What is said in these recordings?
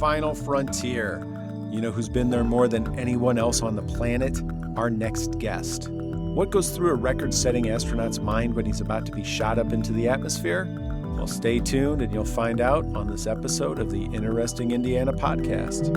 final frontier. You know who's been there more than anyone else on the planet? Our next guest. What goes through a record-setting astronaut's mind when he's about to be shot up into the atmosphere? Well, stay tuned and you'll find out on this episode of the Interesting Indiana podcast.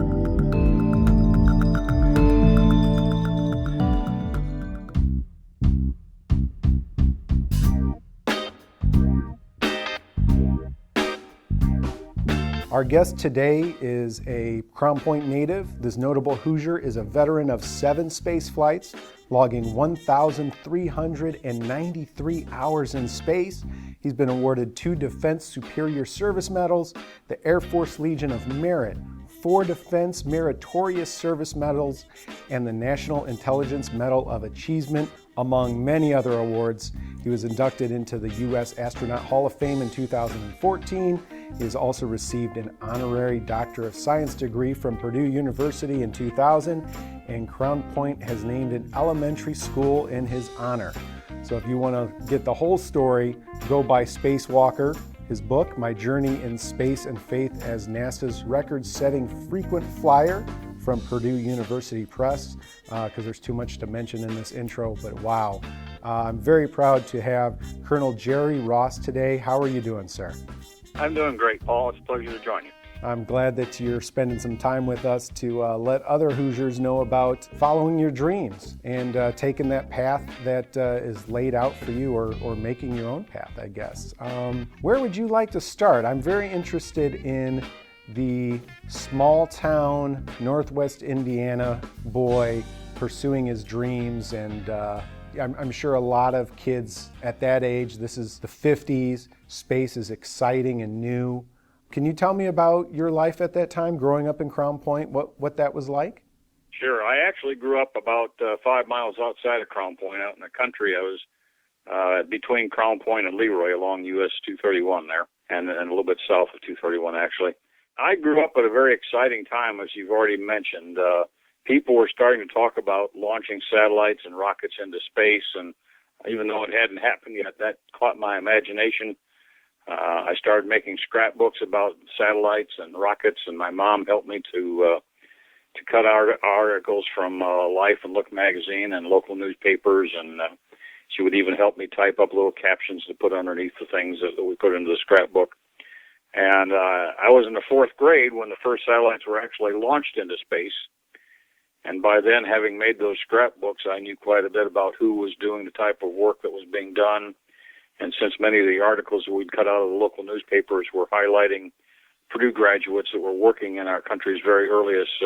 Our guest today is a Crown Point native. This notable Hoosier is a veteran of 7 space flights, logging 1,393 hours in space. He's been awarded 2 Defense Superior Service Medals, the Air Force Legion of Merit, 4 Defense Meritorious Service Medals, and the National Intelligence Medal of Achievement, among many other awards. He was inducted into the U.S. Astronaut Hall of Fame in 2014. He has also received an honorary Doctor of Science degree from Purdue University in 2000, and Crown Point has named an elementary school in his honor. So if you want to get the whole story, go buy Spacewalker, his book, My Journey in Space and Faith as NASA's record-setting frequent flyer, from Purdue University Press, because there's too much to mention in this intro, but wow. I'm very proud to have Colonel Jerry Ross today. How are you doing, sir? I'm doing great, Paul. It's a pleasure to join you. I'm glad that you're spending some time with us to let other Hoosiers know about following your dreams and taking that path that is laid out for you, or making your own path, I guess. Where would you like to start? I'm very interested in the small town Northwest Indiana boy pursuing his dreams, and I'm sure a lot of kids at that age, this is the 50s, space is exciting and new. Can you tell me about your life at that time, growing up in Crown Point, what that was like? Sure. I actually grew up about 5 miles outside of Crown Point, out in the country. I was between Crown Point and Leroy along US 231 there, and a little bit south of 231 actually. I grew up at a very exciting time, as you've already mentioned. People were starting to talk about launching satellites and rockets into space, and even though it hadn't happened yet, that caught my imagination. I started making scrapbooks about satellites and rockets, and my mom helped me to cut articles from Life and Look magazine and local newspapers, and she would even help me type up little captions to put underneath the things that we put into the scrapbook. And I was in the 4th grade when the first satellites were actually launched into space. And by then, having made those scrapbooks, I knew quite a bit about who was doing the type of work that was being done. And since many of the articles that we'd cut out of the local newspapers were highlighting Purdue graduates that were working in our country's very earliest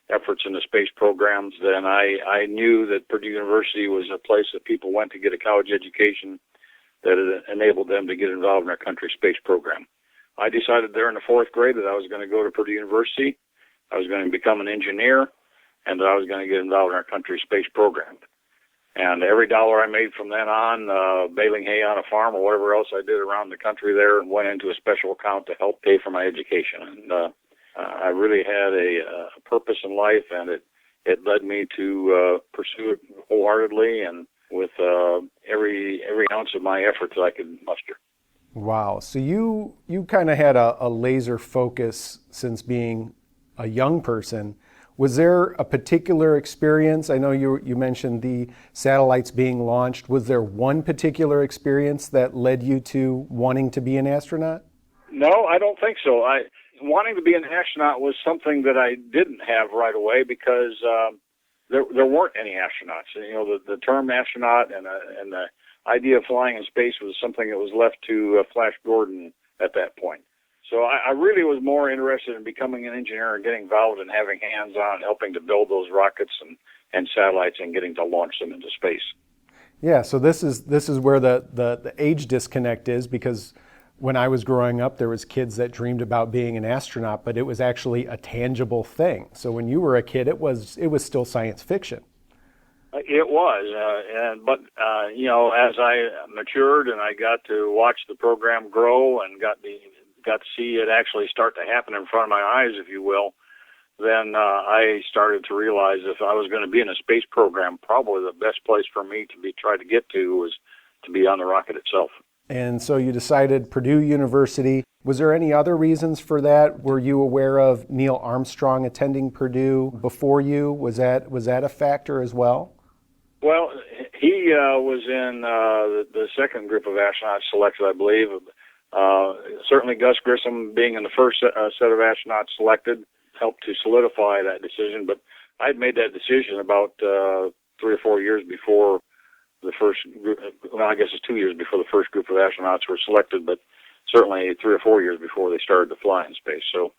efforts in the space programs, then I knew that Purdue University was a place that people went to get a college education that enabled them to get involved in our country's space program. I decided there in the 4th grade that I was going to go to Purdue University, I was going to become an engineer, and that I was going to get involved in our country's space program. And every dollar I made from then on, baling hay on a farm or whatever else I did around the country there, went into a special account to help pay for my education. And I really had a purpose in life, and it led me to pursue it wholeheartedly and with every ounce of my effort that I could muster. Wow. So you kind of had a laser focus since being a young person. Was there a particular experience? I know you mentioned the satellites being launched. Was there one particular experience that led you to wanting to be an astronaut? No, I don't think so. Wanting to be an astronaut was something that I didn't have right away because there weren't any astronauts. You know, the term astronaut and the idea of flying in space was something that was left to Flash Gordon at that point. So I really was more interested in becoming an engineer and getting involved and having hands-on, helping to build those rockets and satellites and getting to launch them into space. Yeah, so this is where the age disconnect is, because when I was growing up, there was kids that dreamed about being an astronaut, but it was actually a tangible thing. So when you were a kid, it was still science fiction. It was, but as I matured and I got to watch the program grow and got to see it actually start to happen in front of my eyes, if you will, then I started to realize if I was going to be in a space program, probably the best place for me to try to get to was to be on the rocket itself. And so you decided Purdue University. Was there any other reasons for that? Were you aware of Neil Armstrong attending Purdue before you? Was that a factor as well? Well, he was in the second group of astronauts selected, I believe. Certainly Gus Grissom being in the first set of astronauts selected helped to solidify that decision, but I'd made that decision about 3 or 4 years before the first group. Well, I guess it's 2 years before the first group of astronauts were selected, but certainly 3 or 4 years before they started to fly in space. So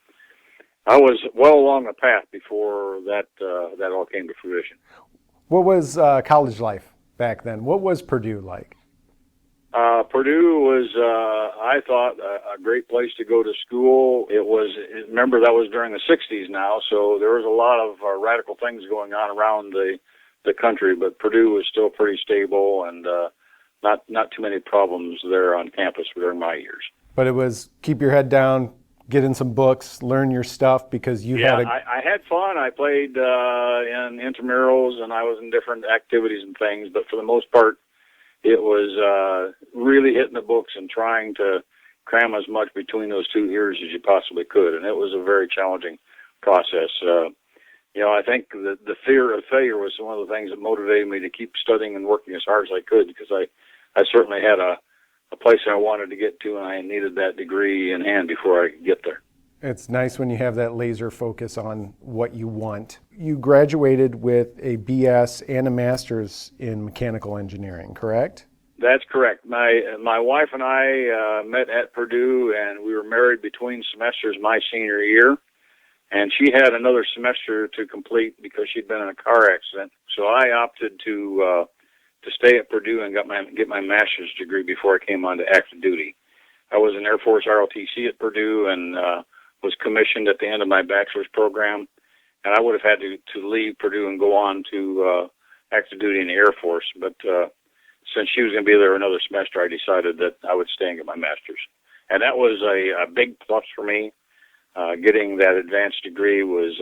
I was well along the path before that all came to fruition. What was college life back then? What was Purdue like? Purdue was, I thought, a great place to go to school. Remember, that was during the 60s now, so there was a lot of radical things going on around the country, but Purdue was still pretty stable and not too many problems there on campus during my years. But it was keep your head down, get in some books, learn your stuff because you had I had fun. I played in intramurals and I was in different activities and things, but for the most part, it was really hitting the books and trying to cram as much between those 2 years as you possibly could, and it was a very challenging process. I think the fear of failure was one of the things that motivated me to keep studying and working as hard as I could, because I certainly had a place I wanted to get to, and I needed that degree in hand before I could get there. It's nice when you have that laser focus on what you want. You graduated with a BS and a master's in mechanical engineering, correct? That's correct. My wife and I met at Purdue, and we were married between semesters my senior year. And she had another semester to complete because she'd been in a car accident. So I opted to stay at Purdue and get my master's degree before I came on to active duty. I was in Air Force ROTC at Purdue and was commissioned at the end of my bachelor's program. And I would have had to leave Purdue and go on to active duty in the Air Force. But since she was going to be there another semester, I decided that I would stay and get my master's. And that was a big plus for me. Getting that advanced degree was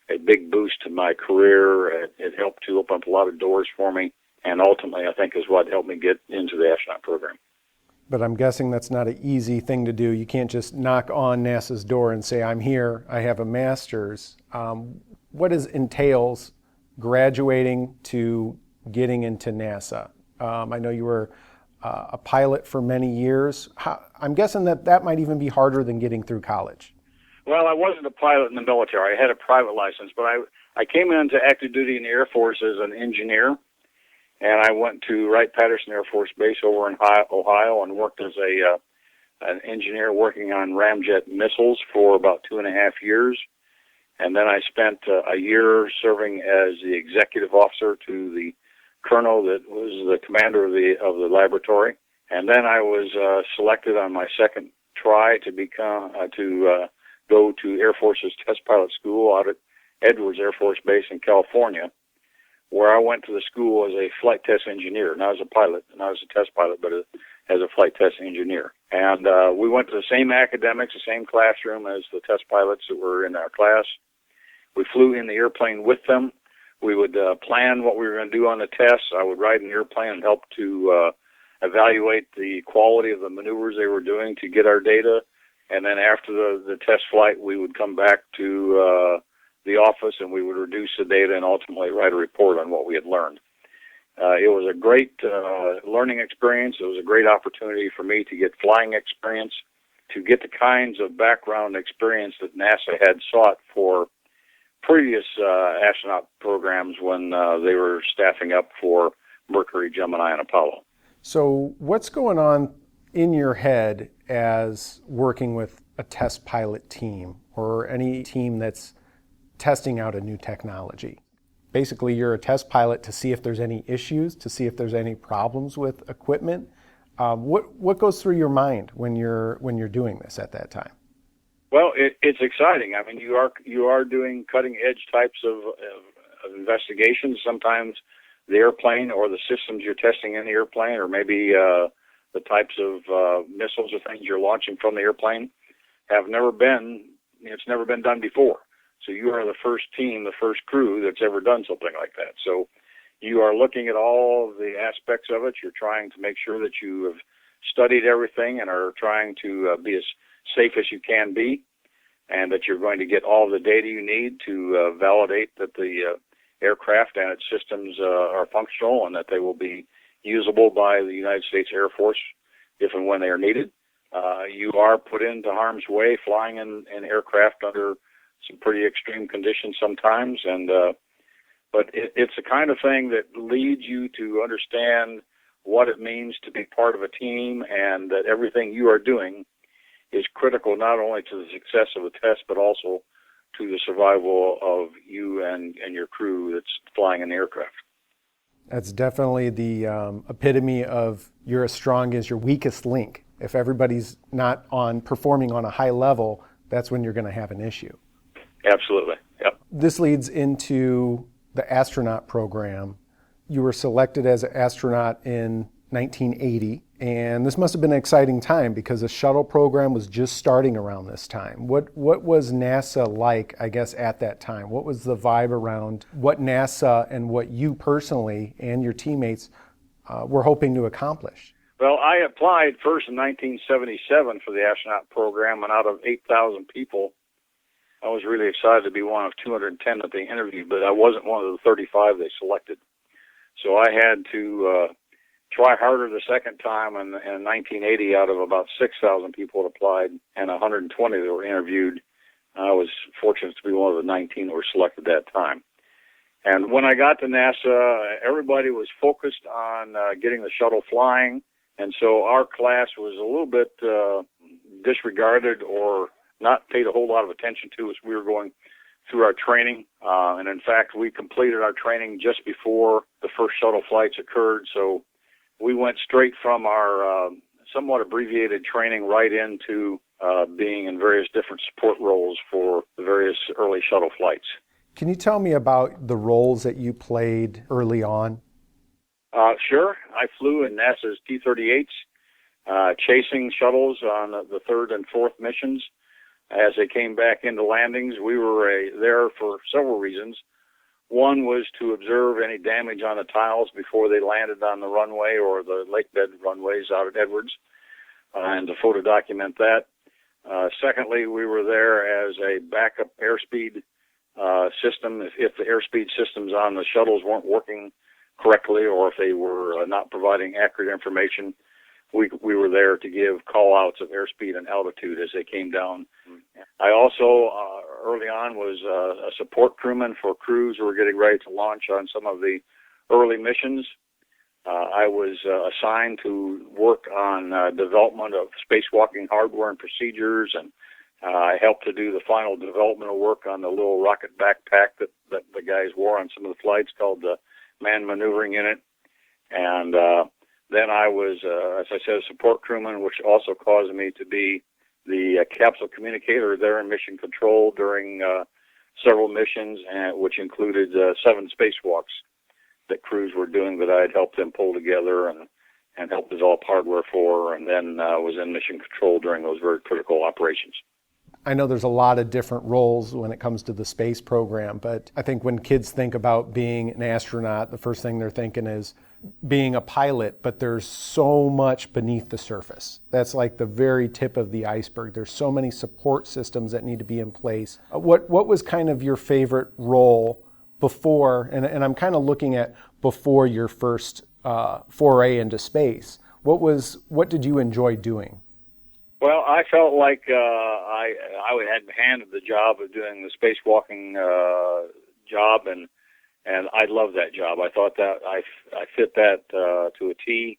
a big boost to my career. It helped to open up a lot of doors for me, and ultimately I think is what helped me get into the astronaut program. But I'm guessing that's not an easy thing to do. You can't just knock on NASA's door and say, I'm here, I have a master's. What entails graduating to getting into NASA? I know you were a pilot for many years. I'm guessing that might even be harder than getting through college. Well, I wasn't a pilot in the military. I had a private license, but I came into active duty in the Air Force as an engineer, and I went to Wright-Patterson Air Force Base over in Ohio and worked as an engineer working on ramjet missiles for about 2.5 years. And then I spent a year serving as the executive officer to the colonel that was the commander of the laboratory. And then I was selected on my second try to go to Air Force's test pilot school out at Edwards Air Force Base in California, where I went to the school as a flight test engineer. And I was a pilot, and I was a test pilot, but as a flight test engineer. And we went to the same academics, the same classroom as the test pilots that were in our class. We flew in the airplane with them. We would plan what we were going to do on the tests. I would ride in the airplane and help to evaluate the quality of the maneuvers they were doing to get our data. And then after the test flight, we would come back to the office and we would reduce the data and ultimately write a report on what we had learned. It was a great learning experience. It was a great opportunity for me to get flying experience, to get the kinds of background experience that NASA had sought for previous astronaut programs when they were staffing up for Mercury, Gemini, and Apollo. So what's going on in your head as working with a test pilot team or any team that's testing out a new technology? Basically, you're a test pilot to see if there's any issues, to see if there's any problems with equipment. What goes through your mind when you're doing this at that time? Well, it's exciting. I mean, you are doing cutting edge types of investigations. Sometimes the airplane or the systems you're testing in the airplane, or maybe the types of missiles or things you're launching from the airplane, it's never been done before. So you are the first team, the first crew that's ever done something like that. So you are looking at all the aspects of it. You're trying to make sure that you have studied everything and are trying to be as safe as you can be, and that you're going to get all the data you need to validate that the aircraft and its systems are functional and that they will be usable by the United States Air Force if and when they are needed. You are put into harm's way flying in aircraft under some pretty extreme conditions sometimes, and but it's the kind of thing that leads you to understand what it means to be part of a team, and that everything you are doing is critical not only to the success of the test, but also to the survival of you and your crew that's flying in the aircraft. That's definitely the epitome of you're as strong as your weakest link. If everybody's not performing on a high level, that's when you're going to have an issue. Absolutely. Yep. This leads into the astronaut program. You were selected as an astronaut in 1980, and this must have been an exciting time because the shuttle program was just starting around this time. What was NASA like, I guess, at that time? What was the vibe around what NASA and what you personally and your teammates were hoping to accomplish? Well, I applied first in 1977 for the astronaut program, and out of 8,000 people, I was really excited to be one of 210 that they interviewed, but I wasn't one of the 35 they selected. So I had to try harder the second time, and in 1980, out of about 6,000 people that applied and 120 that were interviewed, I was fortunate to be one of the 19 that were selected that time. And when I got to NASA, everybody was focused on getting the shuttle flying, and so our class was a little bit disregarded or not paid a whole lot of attention to as we were going through our training. And in fact, we completed our training just before the first shuttle flights occurred, so we went straight from our somewhat abbreviated training right into being in various different support roles for the various early shuttle flights. Can you tell me about the roles that you played early on? Sure. I flew in NASA's T-38s, chasing shuttles on the third and fourth missions. As they came back into landings, we were there for several reasons. One was to observe any damage on the tiles before they landed on the runway or the lakebed runways out at Edwards, and to photo document that. Secondly, we were there as a backup airspeed system. If the airspeed systems on the shuttles weren't working correctly, or if they were not providing accurate information, we were there to give call-outs of airspeed and altitude as they came down. I also, early on, was a support crewman for crews who were getting ready to launch on some of the early missions. I was assigned to work on development of spacewalking hardware and procedures, and I helped to do the final developmental work on the little rocket backpack that the guys wore on some of the flights called the Manned Maneuvering Unit. And then I was, as I said, a support crewman, which also caused me to be the capsule communicator there in mission control during several missions, which included 7 spacewalks that crews were doing that I had helped them pull together and helped develop hardware for, and then was in mission control during those very critical operations. I know there's a lot of different roles when it comes to the space program, but I think when kids think about being an astronaut, the first thing they're thinking is being a pilot, but there's so much beneath the surface. That's like the very tip of the iceberg. There's so many support systems that need to be in place. What was kind of your favorite role before, and I'm kind of looking at before your first foray into space, what did you enjoy doing? Well, I felt like I had handed the job of doing the spacewalking job, and I loved that job. I thought that I fit that to a T.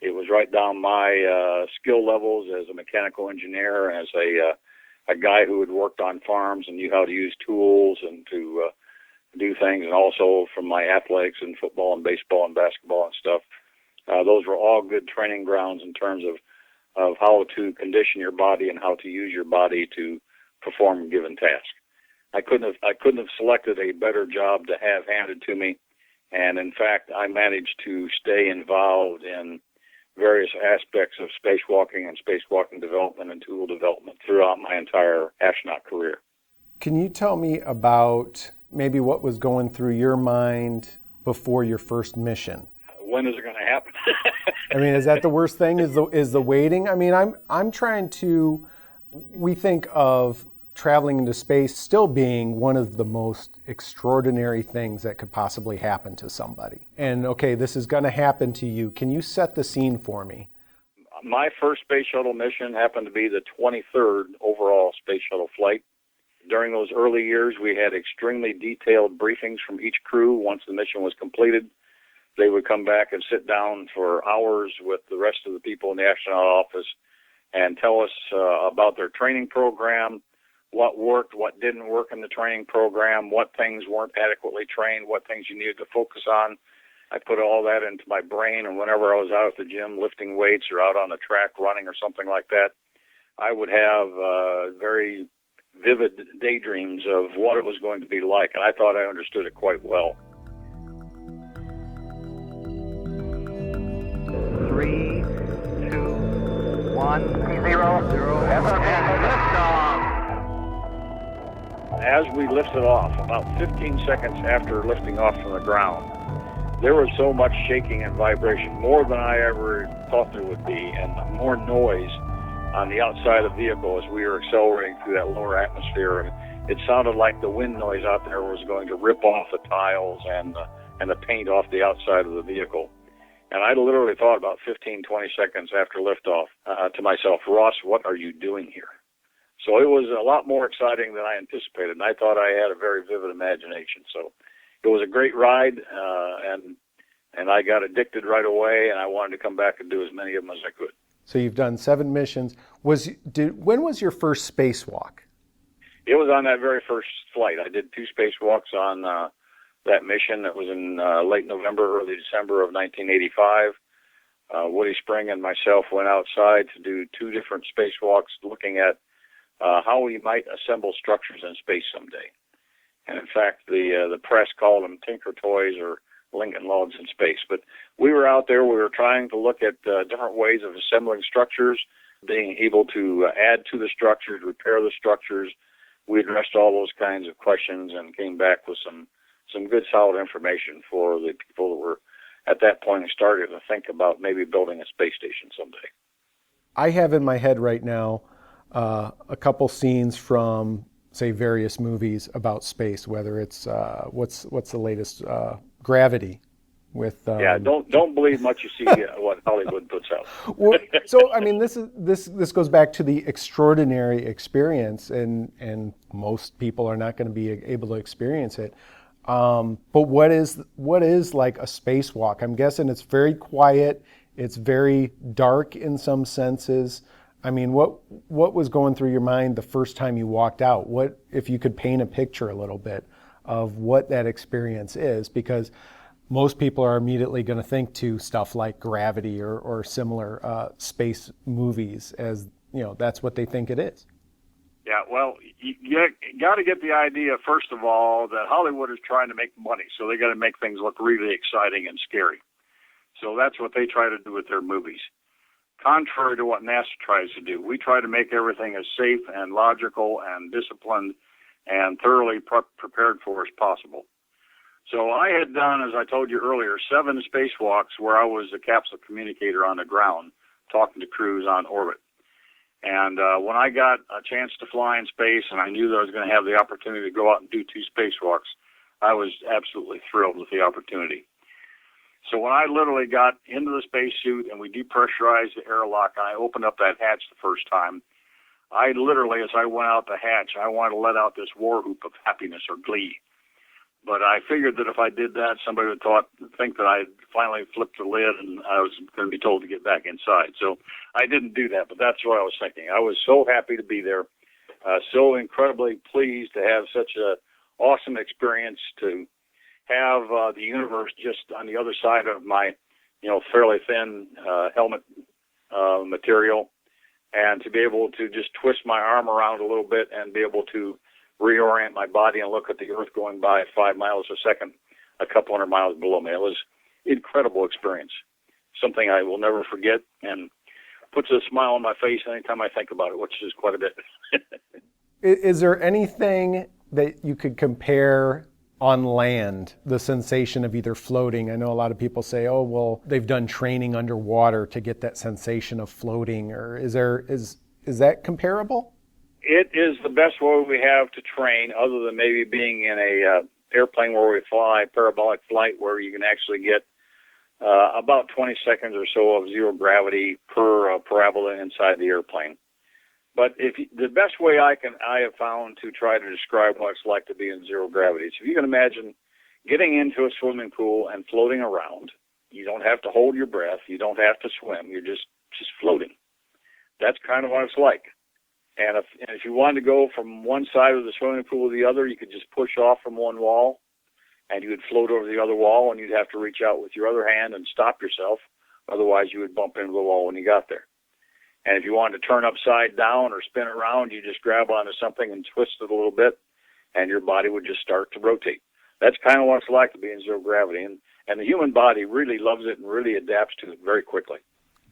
It was right down my skill levels as a mechanical engineer, as a guy who had worked on farms and knew how to use tools and to do things, and also from my athletics in football and baseball and basketball and stuff. Those were all good training grounds in terms of how to condition your body and how to use your body to perform a given task. I couldn't have selected a better job to have handed to me, and in fact, I managed to stay involved in various aspects of spacewalking and spacewalking development and tool development throughout my entire astronaut career. Can you tell me about maybe what was going through your mind before your first mission? When is it going to happen? I mean, is that the worst thing? Is the waiting? I mean, I'm trying to We think of traveling into space still being one of the most extraordinary things that could possibly happen to somebody. And okay, this is going to happen to you. Can you set the scene for me? My first space shuttle mission happened to be the 23rd overall space shuttle flight. During those early years, we had extremely detailed briefings from each crew. Once the mission was completed, they would come back and sit down for hours with the rest of the people in the astronaut office and tell us about their training program, what worked, what didn't work in the training program, what things weren't adequately trained, what things you needed to focus on. I put all that into my brain, and whenever I was out at the gym lifting weights or out on the track running or something like that, I would have very vivid daydreams of what it was going to be like, and I thought I understood it quite well. 3, 2, 1, 0, and liftoff. As we lifted off, about 15 seconds after lifting off from the ground, there was so much shaking and vibration, more than I ever thought there would be, and more noise on the outside of the vehicle as we were accelerating through that lower atmosphere. And it sounded like the wind noise out there was going to rip off the tiles and the paint off the outside of the vehicle. And I literally thought about 15, 20 seconds after liftoff to myself, Ross, what are you doing here? So it was a lot more exciting than I anticipated, and I thought I had a very vivid imagination. So it was a great ride, and I got addicted right away, and I wanted to come back and do as many of them as I could. So you've done 7 missions. When was your first spacewalk? It was on that very first flight. I did 2 spacewalks on that mission. That was in late November, early December of 1985. Woody Spring and myself went outside to do 2 different spacewalks looking at how we might assemble structures in space someday. And in fact, the press called them Tinker Toys or Lincoln Logs in space. But we were out there, we were trying to look at different ways of assembling structures, being able to add to the structures, repair the structures. We addressed all those kinds of questions and came back with some good solid information for the people that were at that point started to think about maybe building a space station someday. I have in my head right now a couple scenes from, say, various movies about space, whether it's what's the latest, Gravity, with don't believe much you see what Hollywood puts out. Well, so I mean, this goes back to the extraordinary experience, and most people are not going to be able to experience it. But what is like a spacewalk? I'm guessing it's very quiet. It's very dark in some senses. I mean, what was going through your mind the first time you walked out? What, if you could paint a picture a little bit of what that experience is, because most people are immediately going to think to stuff like Gravity or similar space movies, as you know, that's what they think it is. Yeah, well, you got to get the idea, first of all, that Hollywood is trying to make money, so they got to make things look really exciting and scary. So that's what they try to do with their movies. Contrary to what NASA tries to do, we try to make everything as safe and logical and disciplined and thoroughly prepared for as possible. So I had done, as I told you earlier, 7 spacewalks where I was the capsule communicator on the ground, talking to crews on orbit. And when I got a chance to fly in space and I knew that I was going to have the opportunity to go out and do 2 spacewalks, I was absolutely thrilled with the opportunity. So when I literally got into the spacesuit and we depressurized the airlock and I opened up that hatch the first time, I literally, as I went out the hatch, I wanted to let out this war whoop of happiness or glee. But I figured that if I did that, somebody would think that I finally flipped the lid and I was going to be told to get back inside. So I didn't do that, but that's what I was thinking. I was so happy to be there, so incredibly pleased to have such an awesome experience, to have the universe just on the other side of my, fairly thin helmet material, and to be able to just twist my arm around a little bit and be able to reorient my body and look at the Earth going by at 5 miles a second, a couple hundred miles below me. It was an incredible experience, something I will never forget, and puts a smile on my face anytime I think about it, which is quite a bit. Is there anything that you could compare on land, the sensation of either floating? I know a lot of people say, oh, well, they've done training underwater to get that sensation of floating, or is that comparable? It is the best way we have to train, other than maybe being in a airplane where we fly parabolic flight, where you can actually get about 20 seconds or so of zero gravity per parabola inside the airplane. But the best way I have found to try to describe what it's like to be in zero gravity is, if you can imagine getting into a swimming pool and floating around. You don't have to hold your breath. You don't have to swim. You're just floating. That's kind of what it's like. And if you wanted to go from one side of the swimming pool to the other, you could just push off from one wall, and you would float over the other wall, and you'd have to reach out with your other hand and stop yourself. Otherwise, you would bump into the wall when you got there. And if you wanted to turn upside down or spin around, you just grab onto something and twist it a little bit, and your body would just start to rotate. That's kind of what it's like to be in zero gravity. And the human body really loves it and really adapts to it very quickly.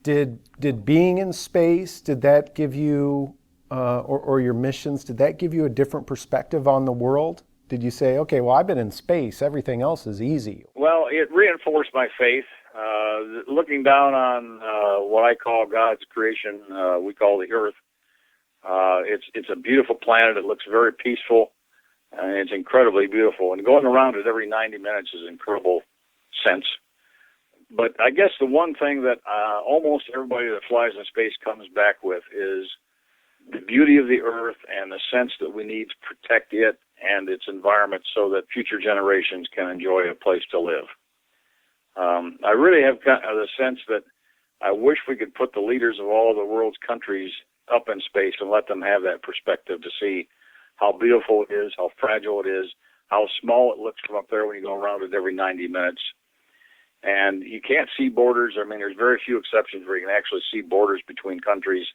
Did being in space, did that give you, or your missions, did that give you a different perspective on the world? Did you say, okay, well, I've been in space, everything else is easy? Well, it reinforced my faith. Looking down on what I call God's creation, we call the Earth. It's a beautiful planet. It looks very peaceful, and it's incredibly beautiful. And going around it every 90 minutes is an incredible sense. But I guess the one thing that almost everybody that flies in space comes back with is the beauty of the Earth and the sense that we need to protect it and its environment so that future generations can enjoy a place to live. I really have the sense that I wish we could put the leaders of all the world's countries up in space and let them have that perspective to see how beautiful it is, how fragile it is, how small it looks from up there when you go around it every 90 minutes. And you can't see borders. I mean, there's very few exceptions where you can actually see borders between countries.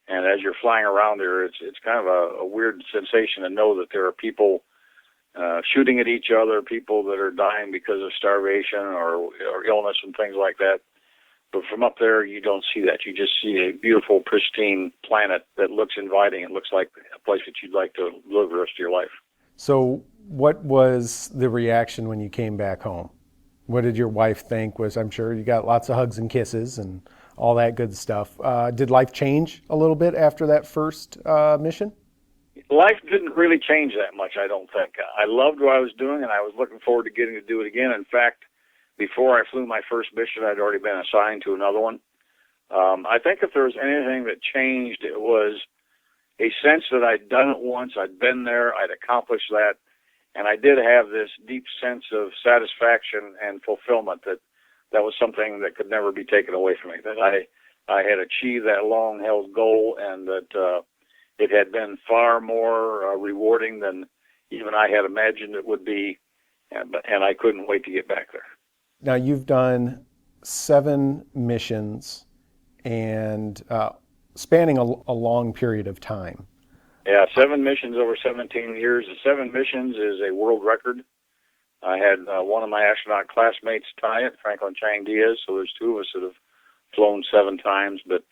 And as you're flying around there, it's kind of a weird sensation to know that there are people shooting at each other, people that are dying because of starvation or illness and things like that. But from up there, you don't see that. You just see a beautiful, pristine planet that looks inviting. It looks like a place that you'd like to live the rest of your life. So what was the reaction when you came back home? What did your wife think? I'm sure you got lots of hugs and kisses and all that good stuff. Did life change a little bit after that first mission? Life didn't really change that much, I don't think. I loved what I was doing, and I was looking forward to getting to do it again. In fact, before I flew my first mission, I'd already been assigned to another one. I think if there was anything that changed, it was a sense that I'd done it once, I'd been there, I'd accomplished that, and I did have this deep sense of satisfaction and fulfillment that was something that could never be taken away from me, that I had achieved that long-held goal, and that it had been far more rewarding than even I had imagined it would be, and I couldn't wait to get back there. Now, you've done 7 missions and spanning a long period of time. Yeah, 7 missions over 17 years. The 7 missions is a world record. I had one of my astronaut classmates tie it, Franklin Chang Diaz, so there's 2 of us that have flown 7 times, but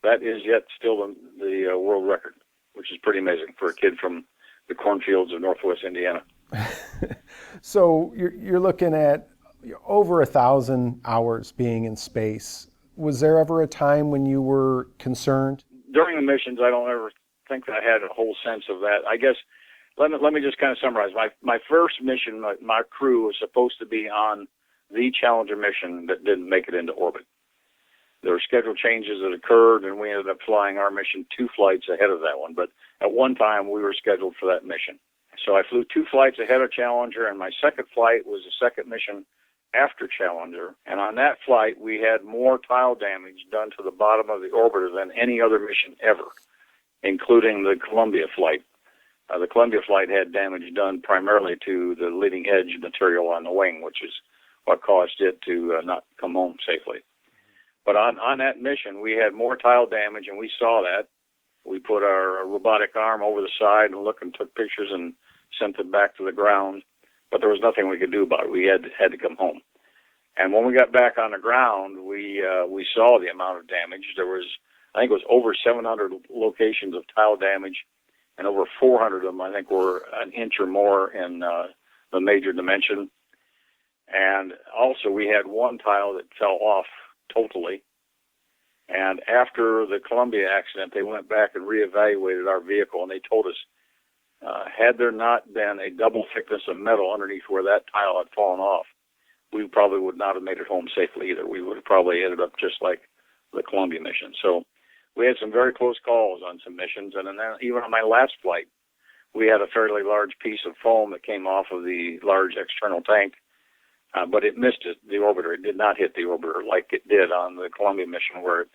that is yet still the world record, which is pretty amazing for a kid from the cornfields of northwest Indiana. So you're looking at over 1,000 hours being in space. Was there ever a time when you were concerned? During the missions, I don't ever think that I had a whole sense of that. I guess, let me just kind of summarize. My first mission, my crew was supposed to be on the Challenger mission that didn't make it into orbit. There were schedule changes that occurred, and we ended up flying our mission 2 flights ahead of that one. But at one time, we were scheduled for that mission. So I flew 2 flights ahead of Challenger, and my second flight was the second mission after Challenger. And on that flight, we had more tile damage done to the bottom of the orbiter than any other mission ever, including the Columbia flight. The Columbia flight had damage done primarily to the leading edge material on the wing, which is what caused it to not come home safely. But on that mission, we had more tile damage, and we saw that. We put our robotic arm over the side and looked and took pictures and sent it back to the ground. But there was nothing we could do about it. We had to come home. And when we got back on the ground, we saw the amount of damage. There was, I think it was over 700 locations of tile damage, and over 400 of them, I think, were an inch or more in the major dimension. And also, we had one tile that fell off totally, And after the Columbia accident, they went back and reevaluated our vehicle, and they told us, had there not been a double thickness of metal underneath where that tile had fallen off, we probably would not have made it home safely either. We would have probably ended up just like the Columbia mission. So we had some very close calls on some missions, and then even on my last flight, we had a fairly large piece of foam that came off of the large external tank, but it missed the orbiter. It did not hit the orbiter like it did on the Columbia mission, where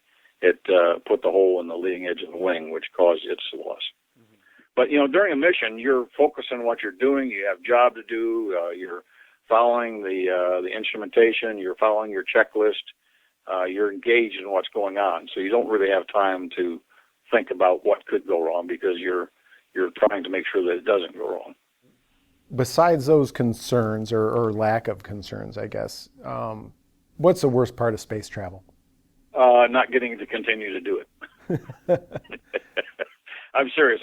it put the hole in the leading edge of the wing, which caused its loss. Mm-hmm. But, during a mission, you're focused on what you're doing. You have a job to do. You're following the instrumentation. You're following your checklist. You're engaged in what's going on. So you don't really have time to think about what could go wrong, because you're trying to make sure that it doesn't go wrong. Besides those concerns, or lack of concerns, I guess, what's the worst part of space travel? Not getting to continue to do it. I'm serious.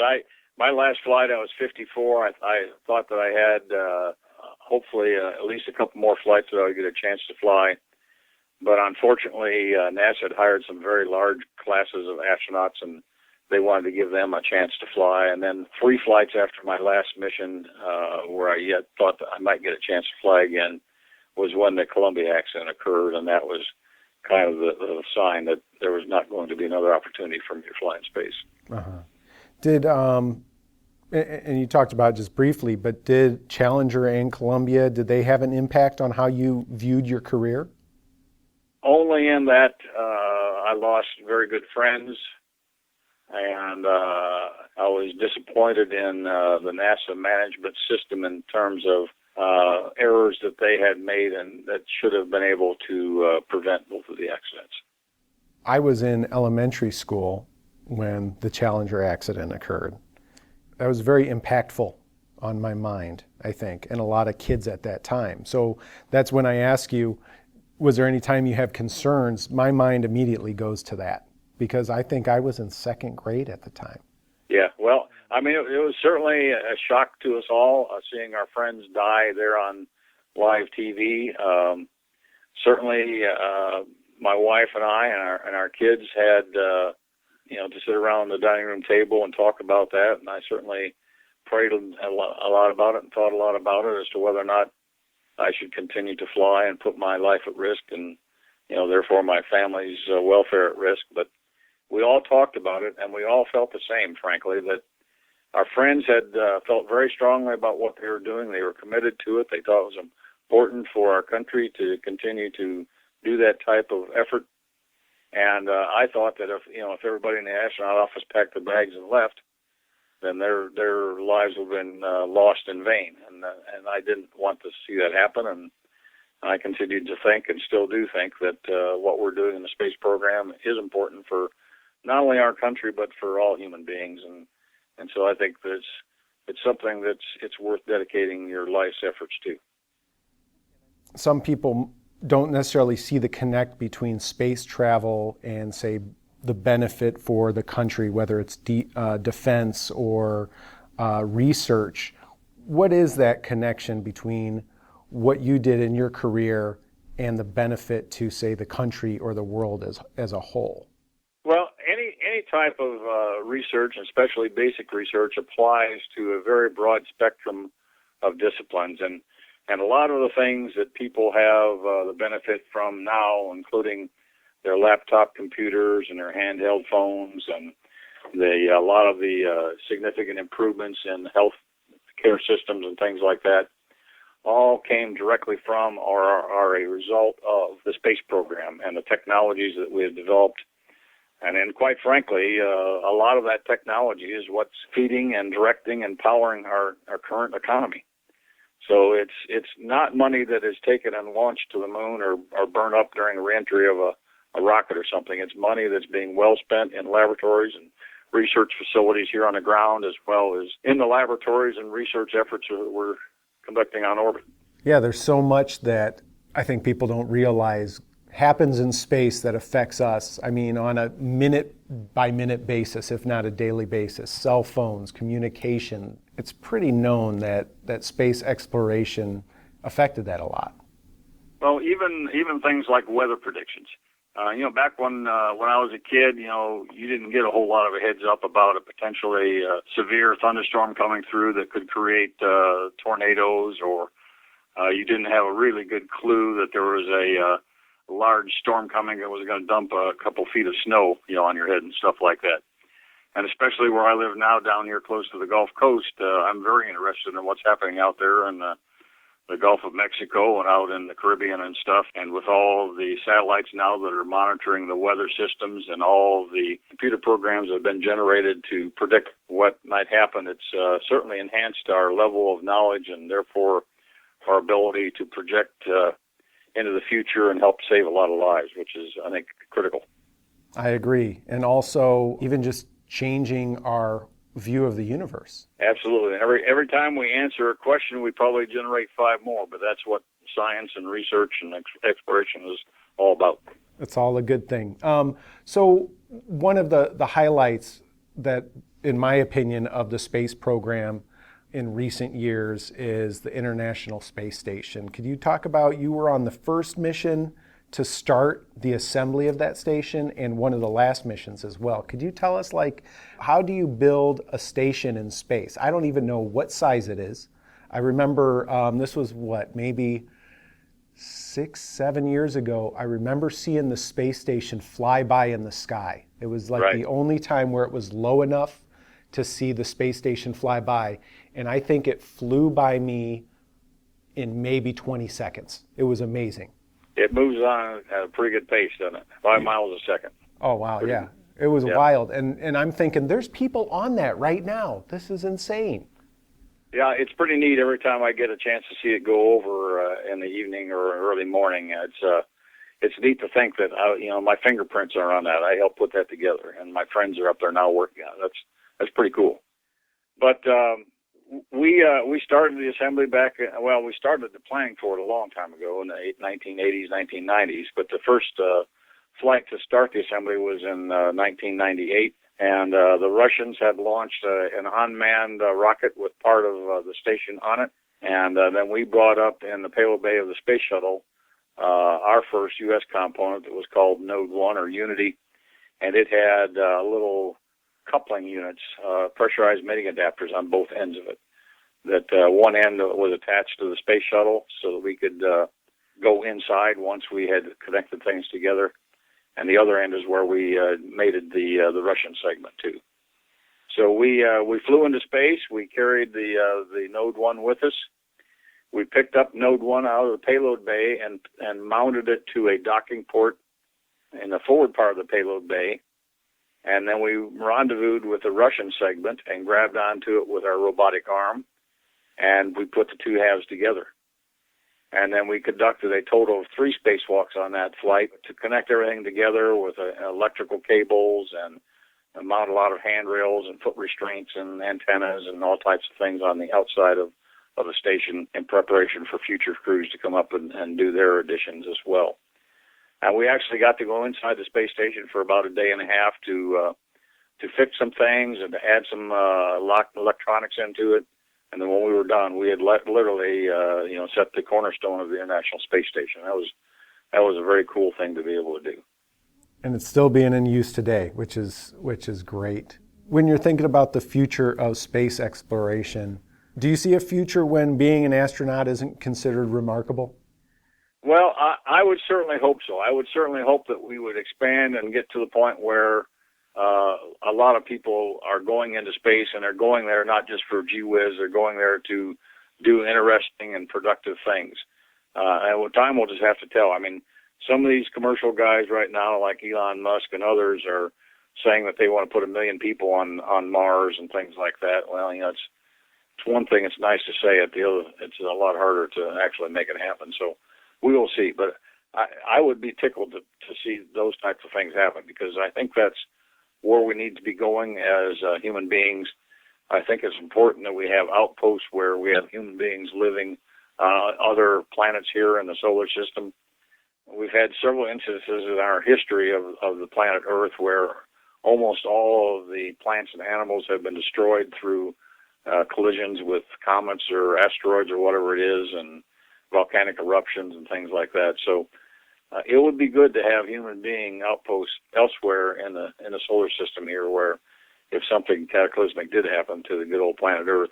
My last flight, I was 54. I thought that I had hopefully at least a couple more flights that I would get a chance to fly. But unfortunately, NASA had hired some very large classes of astronauts, and they wanted to give them a chance to fly. And then 3 flights after my last mission, where I yet thought that I might get a chance to fly again, was when the Columbia accident occurred, and that was kind of the sign that there was not going to be another opportunity for me to fly in space. Uh-huh. Did, and you talked about it just briefly, but did Challenger and Columbia, did they have an impact on how you viewed your career? Only in that I lost very good friends, and I was disappointed in the NASA management system in terms of errors that they had made and that should have been able to prevent both of the accidents. I was in elementary school when the Challenger accident occurred. That was very impactful on my mind, I think, and a lot of kids at that time. So that's when I ask you, was there any time you have concerns? My mind immediately goes to that, because I think I was in 2nd grade at the time. Yeah, well, I mean, it was certainly a shock to us all, seeing our friends die there on live TV. Certainly, my wife and I and our kids had, to sit around the dining room table and talk about that, and I certainly prayed a lot about it and thought a lot about it as to whether or not I should continue to fly and put my life at risk, and therefore my family's welfare at risk. But we all talked about it, and we all felt the same, frankly, that our friends had felt very strongly about what they were doing. They were committed to it. They thought it was important for our country to continue to do that type of effort. And I thought that if everybody in the astronaut office packed their bags and left, then their lives would have been lost in vain. And I didn't want to see that happen. And I continued to think, and still do think, that what we're doing in the space program is important for not only our country, but for all human beings. And so I think that it's something it's worth dedicating your life's efforts to. Some people don't necessarily see the connect between space travel and, say, the benefit for the country, whether it's defense or research. What is that connection between what you did in your career and the benefit to, say, the country or the world as a whole? Well, any type of research, especially basic research, applies to a very broad spectrum of disciplines. And a lot of the things that people have the benefit from now, including their laptop computers and their handheld phones, and a lot of the significant improvements in health care systems and things like that, all came directly from or are a result of the space program and the technologies that we have developed. And quite frankly, a lot of that technology is what's feeding and directing and powering our current economy. So it's not money that is taken and launched to the moon or burned up during the reentry of a rocket or something. It's money that's being well spent in laboratories and research facilities here on the ground, as well as in the laboratories and research efforts that we're conducting on orbit. Yeah, there's so much that I think people don't realize happens in space that affects us. I mean, on a minute-by-minute basis, if not a daily basis. Cell phones, communication. It's pretty known that space exploration affected that a lot. Well, even things like weather predictions. Back when I was a kid, you didn't get a whole lot of a heads up about a potentially severe thunderstorm coming through that could create tornadoes, or you didn't have a really good clue that there was a large storm coming that was going to dump a couple feet of snow, on your head and stuff like that. And especially where I live now down here close to the Gulf Coast, I'm very interested in what's happening out there in the Gulf of Mexico and out in the Caribbean and stuff. And with all the satellites now that are monitoring the weather systems and all the computer programs that have been generated to predict what might happen, it's certainly enhanced our level of knowledge and therefore our ability to project into the future and help save a lot of lives, which is, I think, critical. I agree. And also even just changing our view of the universe. Absolutely. Every time we answer a question, we probably generate 5 more, but that's what science and research and exploration is all about. It's all a good thing. So one of the highlights that, in my opinion, of the space program in recent years is the International Space Station. Could you talk about, you were on the first mission to start the assembly of that station and one of the last missions as well. Could you tell us, how do you build a station in space? I don't even know what size it is. I remember this was maybe 6-7 years ago. I remember seeing the space station fly by in the sky. It was the only time where it was low enough to see the space station fly by. And I think it flew by me in maybe 20 seconds. It was amazing. It moves on at a pretty good pace, doesn't it? 5 miles a second. Oh, wow, yeah. It was wild. And I'm thinking, there's people on that right now. This is insane. Yeah, it's pretty neat every time I get a chance to see it go over in the evening or early morning. It's neat to think that, my fingerprints are on that. I helped put that together, and my friends are up there now working on it. That's pretty cool. But we started the assembly we started the planning for it a long time ago in the 1980s, 1990s, but the first flight to start the assembly was in 1998, and the Russians had launched an unmanned rocket with part of the station on it, and then we brought up in the payload bay of the space shuttle our first U.S. component that was called Node 1 or Unity, and it had little coupling units, pressurized mating adapters on both ends of it. That one end was attached to the space shuttle so that we could go inside once we had connected things together, and the other end is where we mated the Russian segment too. So we flew into space. We carried the Node 1 with us. We picked up Node 1 out of the payload bay and mounted it to a docking port in the forward part of the payload bay. And then we rendezvoused with the Russian segment and grabbed onto it with our robotic arm, and we put the two halves together. And then we conducted a total of 3 spacewalks on that flight to connect everything together with electrical cables and mount a lot of handrails and foot restraints and antennas and all types of things on the outside of the station in preparation for future crews to come up and do their additions as well. And we actually got to go inside the space station for about a day and a half to fix some things and to add some electronics into it. And then when we were done, we had literally set the cornerstone of the International Space Station. That was a very cool thing to be able to do. And it's still being in use today, which is great. When you're thinking about the future of space exploration, do you see a future when being an astronaut isn't considered remarkable? Well, I would certainly hope so. I would certainly hope that we would expand and get to the point where a lot of people are going into space, and they're going there not just for gee whiz, they're going there to do interesting and productive things. And time will just have to tell. I mean, some of these commercial guys right now, like Elon Musk and others, are saying that they want to put 1 million people on Mars and things like that. Well, it's one thing, it's nice to say it. The other, it's a lot harder to actually make it happen. So we will see. But I would be tickled to see those types of things happen, because I think that's where we need to be going as human beings. I think it's important that we have outposts where we have human beings living on other planets here in the solar system. We've had several instances in our history of the planet Earth where almost all of the plants and animals have been destroyed through collisions with comets or asteroids or whatever it is, and volcanic eruptions and things like that. So it would be good to have human being outposts elsewhere in the solar system here, where if something cataclysmic did happen to the good old planet Earth,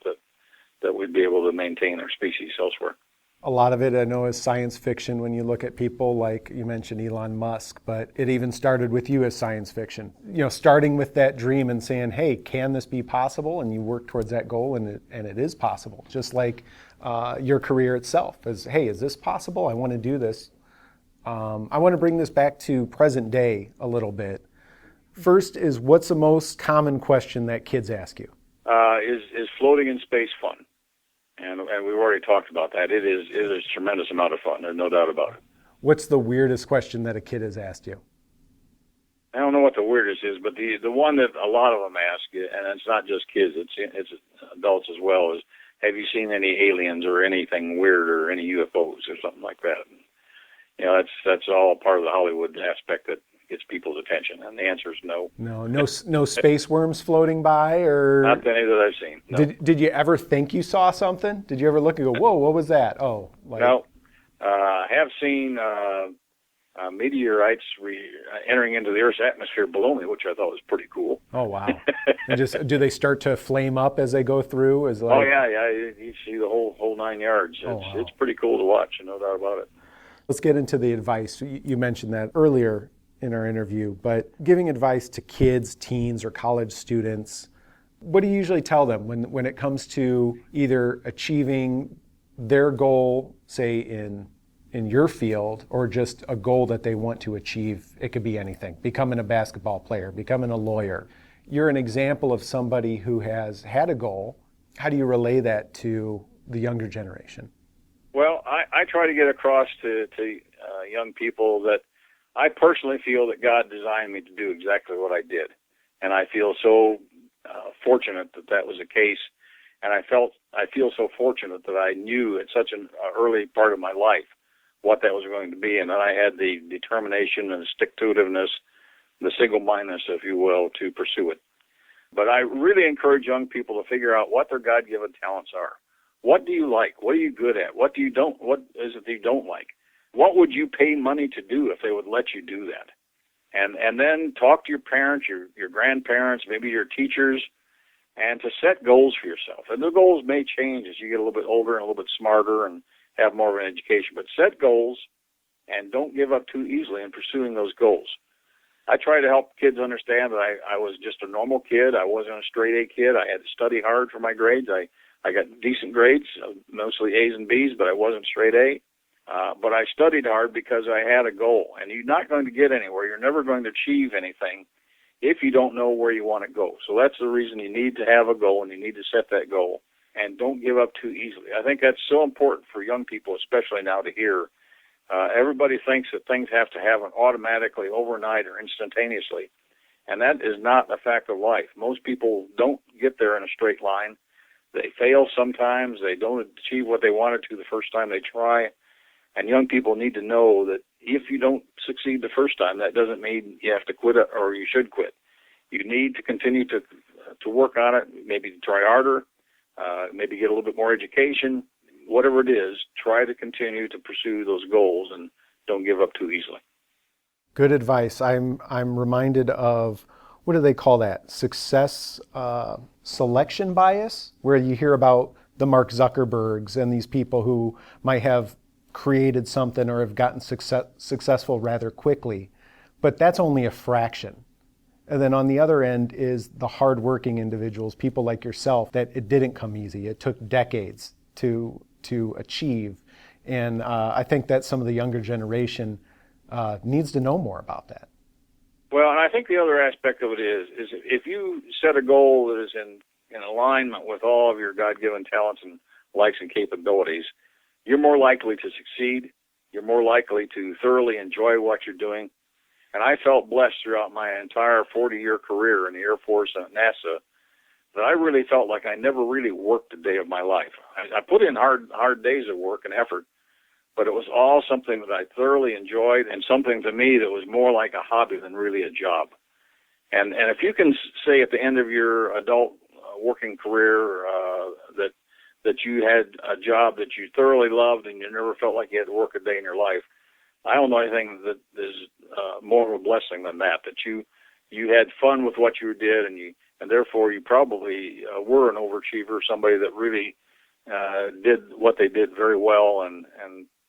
that we'd be able to maintain our species elsewhere. A lot of it I know is science fiction when you look at people like you mentioned Elon Musk, but it even started with you as science fiction. Starting with that dream and saying, hey, can this be possible? And you work towards that goal, and it is possible. Just like your career itself is, hey, is this possible? I want to do this. I want to bring this back to present day a little bit. First is, what's the most common question that kids ask you? Is floating in space fun? And we've already talked about that. It is a tremendous amount of fun. There's no doubt about it. What's the weirdest question that a kid has asked you? I don't know what the weirdest is, but the one that a lot of them ask, and it's not just kids, it's adults as well, is, have you seen any aliens or anything weird or any UFOs or something like that? And, that's all part of the Hollywood aspect that gets people's attention, and the answer is no. No space worms floating by, or not any that I've seen. No. Did you ever think you saw something? Did you ever look and go, whoa, what was that? Oh, no. I have seen meteorites entering into the Earth's atmosphere below me, which I thought was pretty cool. Oh wow! And do they start to flame up as they go through? Oh yeah. You see the whole 9 yards. It's pretty cool to watch, no doubt about it. Let's get into the advice. You mentioned that earlier in our interview, but giving advice to kids, teens, or college students, what do you usually tell them when it comes to either achieving their goal, say in your field, or just a goal that they want to achieve? It could be anything, becoming a basketball player, becoming a lawyer. You're an example of somebody who has had a goal. How do you relay that to the younger generation? Well, I try to get across to young people that I personally feel that God designed me to do exactly what I did. And I feel so fortunate that was the case. And I feel so fortunate that I knew at such an early part of my life what that was going to be, and that I had the determination and stick-to-itiveness, the single-mindedness, if you will, to pursue it. But I really encourage young people to figure out what their God-given talents are. What do you like? What are you good at? What is it that you don't like? What would you pay money to do if they would let you do that? And then talk to your parents, your grandparents, maybe your teachers, and to set goals for yourself. And the goals may change as you get a little bit older and a little bit smarter and have more of an education. But set goals and don't give up too easily in pursuing those goals. I try to help kids understand that I was just a normal kid. I wasn't a straight A kid. I had to study hard for my grades. I got decent grades, mostly A's and B's, but I wasn't straight A. But I studied hard because I had a goal. And you're not going to get anywhere. You're never going to achieve anything if you don't know where you want to go. So that's the reason you need to have a goal, and you need to set that goal. And don't give up too easily. I think that's so important for young people, especially now, to hear. Everybody thinks that things have to happen automatically, overnight, or instantaneously. And that is not a fact of life. Most people don't get there in a straight line. They fail sometimes. They don't achieve what they wanted to the first time they try. And young people need to know that if you don't succeed the first time, that doesn't mean you have to quit it or you should quit. You need to continue to work on it, maybe try harder, maybe get a little bit more education. Whatever it is, try to continue to pursue those goals and don't give up too easily. Good advice. I'm reminded of, what do they call that? Success selection bias, where you hear about the Mark Zuckerbergs and these people who might have created something or have gotten successful rather quickly. But that's only a fraction. And then on the other end is the hardworking individuals, people like yourself, that it didn't come easy. It took decades to achieve. And I think that some of the younger generation needs to know more about that. Well, and I think the other aspect of it is if you set a goal that is in alignment with all of your God-given talents and likes and capabilities, you're more likely to succeed. You're more likely to thoroughly enjoy what you're doing. And I felt blessed throughout my entire 40-year career in the Air Force and at NASA that I really felt like I never really worked a day of my life. I put in hard days of work and effort, but it was all something that I thoroughly enjoyed and something to me that was more like a hobby than really a job. And if you can say at the end of your adult working career that you had a job that you thoroughly loved and you never felt like you had to work a day in your life, I don't know anything that is more of a blessing than that you had fun with what you did, and therefore you probably were an overachiever, somebody that really did what they did very well and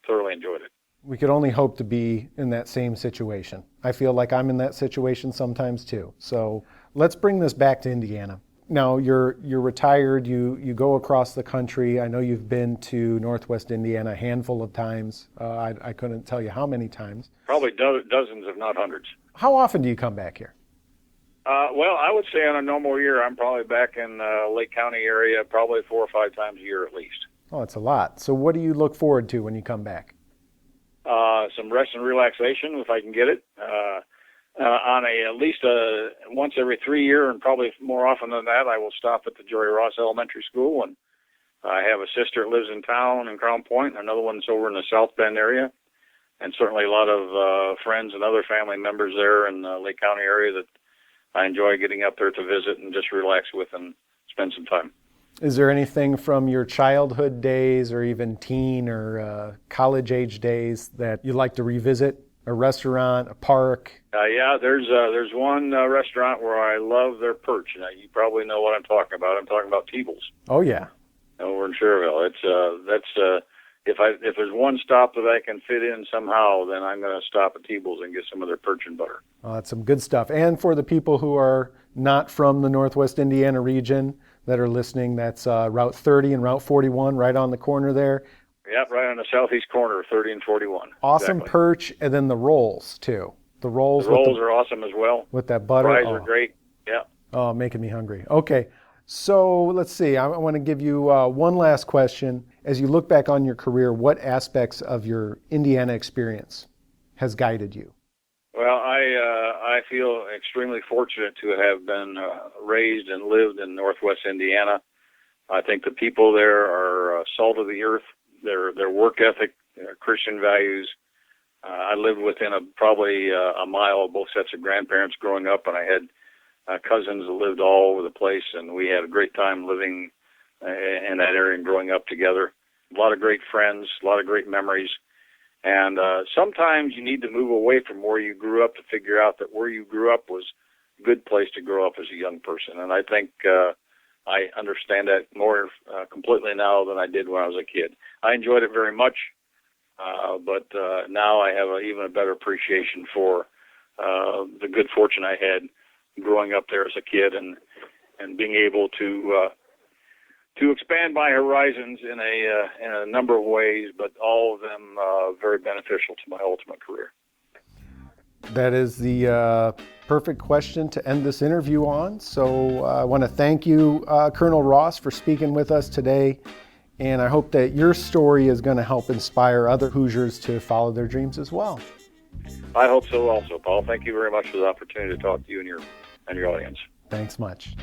thoroughly enjoyed it. We could only hope to be in that same situation. I feel like I'm in that situation sometimes too. So let's bring this back to Indiana. Now you're retired, you go across the country. I know you've been to Northwest Indiana a handful of times. I couldn't tell you how many times. Probably dozens, if not hundreds. How often do you come back here? Well, I would say on a normal year, I'm probably back in Lake County area probably 4 or 5 times a year at least. Oh, that's a lot. So what do you look forward to when you come back? Some rest and relaxation, if I can get it. On at least once every 3 years, and probably more often than that, I will stop at the Jerry Ross Elementary School. And I have a sister that lives in town in Crown Point, and another one's over in the South Bend area. And certainly a lot of friends and other family members there in the Lake County area that I enjoy getting up there to visit and just relax with and spend some time. Is there anything from your childhood days or even teen or college age days that you like to revisit? A restaurant, a park? Yeah, there's one restaurant where I love their perch. Now, you probably know what I'm talking about. I'm talking about Teeble's. Oh yeah, over in Cherville. It's if there's one stop that I can fit in somehow, then I'm going to stop at Teeble's and get some of their perch and butter. Oh, that's some good stuff. And for the people who are not from the Northwest Indiana region that are listening, that's Route 30 and Route 41 right on the corner there. Yep, right on the southeast corner of 30 and 41. Awesome. Exactly. Perch, and then the rolls too. The rolls are awesome as well. With that butter. Fries are great. Yeah. Oh, making me hungry. Okay, so let's see. I want to give you one last question. As you look back on your career, what aspects of your Indiana experience has guided you? Well, I feel extremely fortunate to have been raised and lived in Northwest Indiana. I think the people there are salt of the earth. Their work ethic, their Christian values. I lived within probably a mile of both sets of grandparents growing up, and I had cousins that lived all over the place, and we had a great time living in that area and growing up together. A lot of great friends, a lot of great memories. And sometimes you need to move away from where you grew up to figure out that where you grew up was a good place to grow up as a young person. And I think I understand that more completely now than I did when I was a kid. I enjoyed it very much, but now I have even a better appreciation for the good fortune I had growing up there as a kid and being able to expand my horizons in a number of ways, but all of them very beneficial to my ultimate career. That is the perfect question to end this interview on. So I want to thank you, Colonel Ross, for speaking with us today. And I hope that your story is going to help inspire other Hoosiers to follow their dreams as well. I hope so also, Paul. Thank you very much for the opportunity to talk to you and your audience. Thanks much.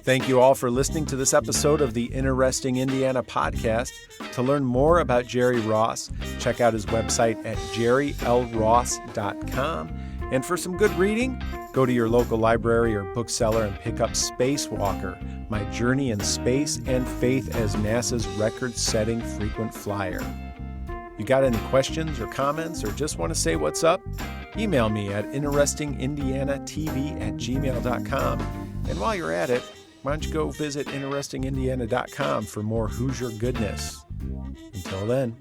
Thank you all for listening to this episode of the Interesting Indiana podcast. To learn more about Jerry Ross, check out his website at jerrylross.com. And for some good reading, go to your local library or bookseller and pick up Spacewalker, My Journey in Space and Faith as NASA's record-setting frequent flyer. You got any questions or comments or just want to say what's up? Email me at interestingindianatv@gmail.com. And while you're at it, why don't you go visit interestingindiana.com for more Hoosier goodness. Until then.